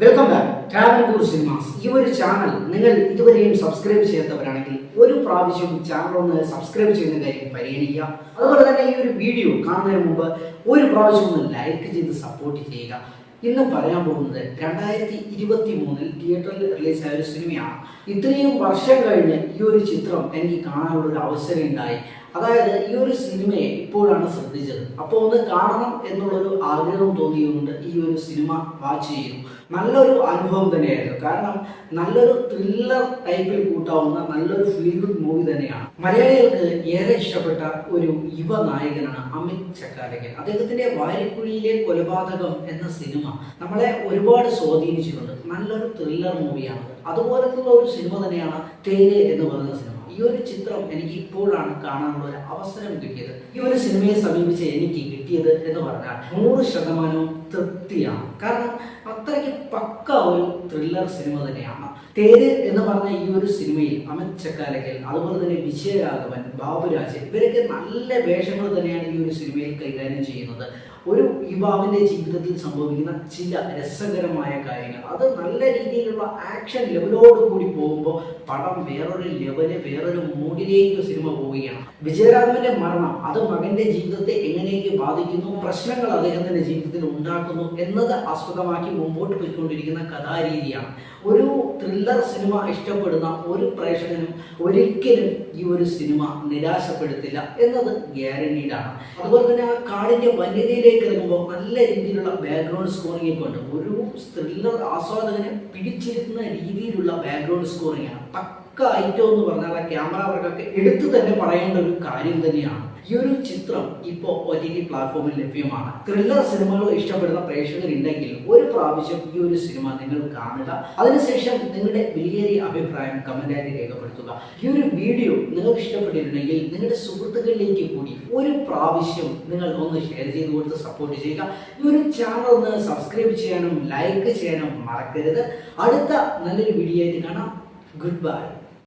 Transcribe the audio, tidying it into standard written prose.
Welcome back Travancore cinemas. ഈ ഒരു channel നിങ്ങൾ ഇതുവരെയും സബ്സ്ക്രൈബ് ചെയ്യാത്തവരാണെങ്കിൽ ഒരു പ്രാവശ്യം ചാനൽ ഒന്ന് സബ്സ്ക്രൈബ് ചെയ്യുന്ന കാര്യം പരിഗണിക്കുക. അതുപോലെ തന്നെ ഈ ഒരു വീഡിയോ കാണുന്നതിന് മുമ്പ് ഒരു പ്രാവശ്യം ഒന്ന് ലൈക്ക് ചെയ്ത് സപ്പോർട്ട് ചെയ്യുക. ഇന്ന് പറയാൻ പോകുന്നത് 2023 തിയേറ്ററിൽ റിലീസായ ഒരു സിനിമയാണ്. ഇത്രയും വർഷം കഴിഞ്ഞ് ഈ ഒരു ചിത്രം എനിക്ക് കാണാനുള്ള ഒരു അവസരം ഉണ്ടായി. അതായത് ഈ ഒരു സിനിമയെ ഇപ്പോഴാണ് ശ്രദ്ധിച്ചത്. അപ്പോൾ ഒന്ന് കാണണം എന്നുള്ളൊരു ആഗ്രഹം തോന്നിയതുകൊണ്ട് ഈ ഒരു സിനിമ വാച്ച് ചെയ്യുന്നു. നല്ലൊരു അനുഭവം തന്നെയായിരുന്നു. കാരണം നല്ലൊരു ത്രില്ലർ ടൈപ്പിൽ കൂട്ടാവുന്ന നല്ലൊരു ഫീൽ ഗുഡ് മൂവി തന്നെയാണ്. മലയാളികൾക്ക് ഏറെ ഇഷ്ടപ്പെട്ട ഒരു യുവ നായകനാണ് അമിത് ചക്കാലക്കൽ. അദ്ദേഹത്തിന്റെ വാരിക്കുഴിയിലെ കൊലപാതകം എന്ന സിനിമ നമ്മളെ ഒരുപാട് സ്വാധീനിച്ചിട്ടുണ്ട്. നല്ലൊരു ത്രില്ലർ മൂവിയാണ്. അതുപോലത്തുള്ള ഒരു സിനിമ തന്നെയാണ് തേര് എന്ന് പറയുന്ന സിനിമ. ഈ ഒരു ചിത്രം എനിക്ക് ഇപ്പോഴാണ് കാണാനുള്ള ഒരു അവസരം കിട്ടിയത്. ഈ ഒരു സിനിമയെ സമീപിച്ച് എനിക്ക് കിട്ടിയത് എന്ന് പറഞ്ഞാൽ 100% തൃപ്തിയാണ്. കാരണം അത്രയ്ക്ക് പക്ക ഒരു ത്രില്ലർ സിനിമ തന്നെയാണ് തേര് എന്ന് പറഞ്ഞ ഈ ഒരു സിനിമയിൽ അമിത് ചക്കാലക്കൽ, അതുപോലെ തന്നെ വിജയരാഘവൻ, ബാബുരാജ് ഇവരൊക്കെ നല്ല വേഷങ്ങൾ തന്നെയാണ് ഈ ഒരു സിനിമയിൽ കൈകാര്യം ചെയ്യുന്നത്. ഒരു യുവാവിന്റെ ജീവിതത്തിൽ സംഭവിക്കുന്ന ചില രസകരമായ കാര്യങ്ങൾ, അത് നല്ല രീതിയിലുള്ള ആക്ഷൻ ലെവലോട് കൂടി പോകുമ്പോൾ പടം വേറൊരു മൂഡിലേക്ക് സിനിമ പോവുകയാണ്. വിജയരാഘവന്റെ മരണം അത് മകന്റെ ജീവിതത്തെ എങ്ങനെയൊക്കെ ബാധിക്കുന്നു, പ്രശ്നങ്ങൾ അദ്ദേഹത്തിന്റെ ജീവിതത്തിൽ ഉണ്ടാക്കുന്നു എന്നത് ആസ്പദമാക്കി മുമ്പോട്ട് പോയിക്കൊണ്ടിരിക്കുന്ന കഥാരീതിയാണ്. ഒരു ത്രില്ലർ സിനിമ ഇഷ്ടപ്പെടുന്ന ഒരു പ്രേക്ഷകനും ഒരിക്കലും ഈ ഒരു സിനിമ നിരാശപ്പെടുത്തില്ല എന്നത് ഗ്യാരണ്ടീഡാണ്. അതുപോലെ തന്നെ ആ കാടിന്റെ വന്യതയിലേക്ക് ഇറങ്ങുമ്പോൾ നല്ല രീതിയിലുള്ള ബാക്ക്ഗ്രൗണ്ട് സ്കോറിംഗ് കൊണ്ട് ഒരു ത്രില്ലർ ആസ്വാദകനെ പിടിച്ചിരുത്തുന്ന രീതിയിലുള്ള ബാക്ക്ഗ്രൗണ്ട് സ്കോറിംഗ് ആണ്. പക്ക ഐറ്റം എന്ന് പറഞ്ഞാൽ ആ ക്യാമറ വർക്കൊക്കെ എടുത്തു തന്നെ പറയേണ്ട ഒരു കാര്യം തന്നെയാണ്. ഈ ഒരു ചിത്രം ഇപ്പോൾ OTT പ്ലാറ്റ്ഫോമിൽ ലഭ്യമാണ്. ത്രില്ലർ സിനിമകൾ ഇഷ്ടപ്പെടുന്ന പ്രേക്ഷകരുണ്ടെങ്കിൽ ഒരു പ്രാവശ്യം ഈ ഒരു സിനിമ നിങ്ങൾ കാണുക. അതിനുശേഷം നിങ്ങളുടെ വിലയേറിയ അഭിപ്രായം കമന്റായിട്ട് രേഖപ്പെടുത്തുക. ഈ ഒരു വീഡിയോ നിങ്ങൾക്ക് ഇഷ്ടപ്പെട്ടിട്ടുണ്ടെങ്കിൽ നിങ്ങളുടെ സുഹൃത്തുക്കളിലേക്ക് കൂടി ഒരു പ്രാവശ്യം നിങ്ങൾ ഒന്ന് ഷെയർ ചെയ്ത് കൊടുത്ത് സപ്പോർട്ട് ചെയ്യുക. ഈ ഒരു ചാനൽ ഒന്ന് സബ്സ്ക്രൈബ് ചെയ്യാനും ലൈക്ക് ചെയ്യാനും മറക്കരുത്. അടുത്ത നല്ലൊരു വീഡിയോ ആയിട്ട് കാണാം. Good bye.